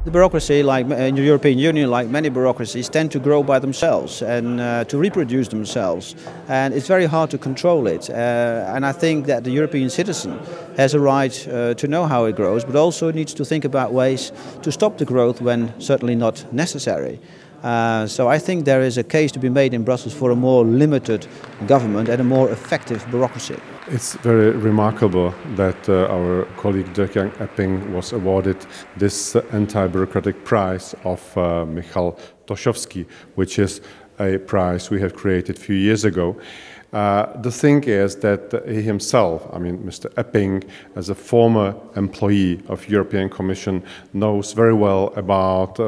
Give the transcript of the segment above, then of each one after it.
The bureaucracy, like in the European Union, like many bureaucracies, tend to grow by themselves and to reproduce themselves. And it's very hard to control it. And I think that the European citizen has a right to know how it grows, but also needs to think about ways to stop the growth when certainly not necessary. So I think there is a case to be made in Brussels for a more limited government and a more effective bureaucracy. It's very remarkable that our colleague Dirk-Jan Epping was awarded this anti-bureaucratic prize of Michala Tošovského, which is a prize we have created a few years ago. The thing is that he himself, I mean Mr. Epping, as a former employee of European Commission, knows very well about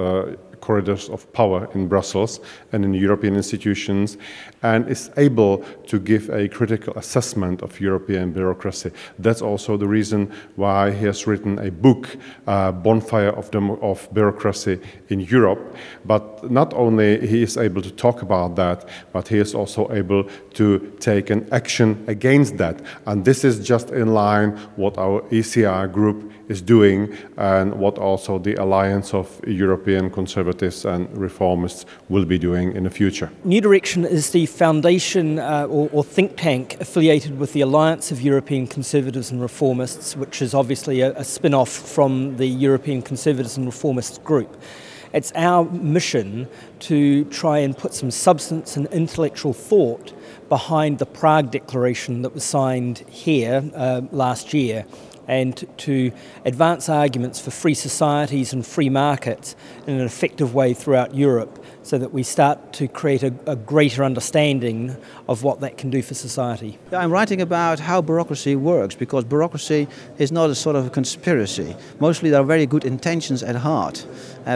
corridors of power in Brussels and in European institutions, and is able to give a critical assessment of European bureaucracy. That's also the reason why he has written a book, Bonfire of Bureaucracy in Europe. But not only he is able to talk about that, but he is also able to take an action against that. And this is just in line what our ECR group is doing and what also the Alliance of European Conservatives and Reformists will be doing in the future. New Direction is the foundation or think tank affiliated with the Alliance of European Conservatives and Reformists, which is obviously a spin-off from the European Conservatives and Reformists group. It's our mission to try and put some substance and intellectual thought behind the Prague Declaration that was signed here last year, and to advance arguments for free societies and free markets in an effective way throughout Europe, so that we start to create a greater understanding of what that can do for society. I'm writing about how bureaucracy works, because bureaucracy is not a sort of a conspiracy. Mostly there are very good intentions at heart.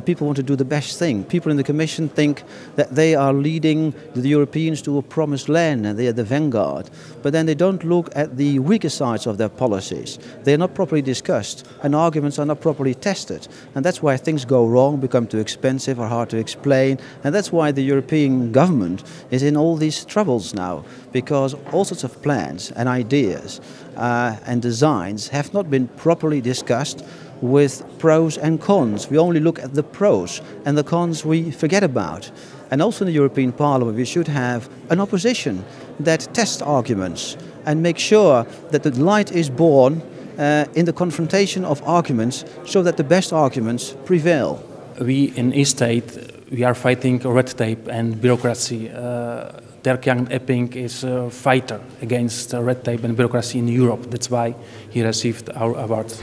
People want to do the best thing. People in the Commission think that they are leading the Europeans to a promised land and they are the vanguard. But then they don't look at the weaker sides of their policies. They are not properly discussed and arguments are not properly tested. And that's why things go wrong, become too expensive or hard to explain. And that's why the European government is in all these troubles now, because all sorts of plans and ideas and designs have not been properly discussed with pros and cons. We only look at the pros, and the cons we forget about. And also in the European Parliament we should have an opposition that tests arguments and make sure that the light is born in the confrontation of arguments, so that the best arguments prevail. We in E-State, we are fighting red tape and bureaucracy. Dirk-Jan Epping is a fighter against red tape and bureaucracy in Europe. That's why he received our award.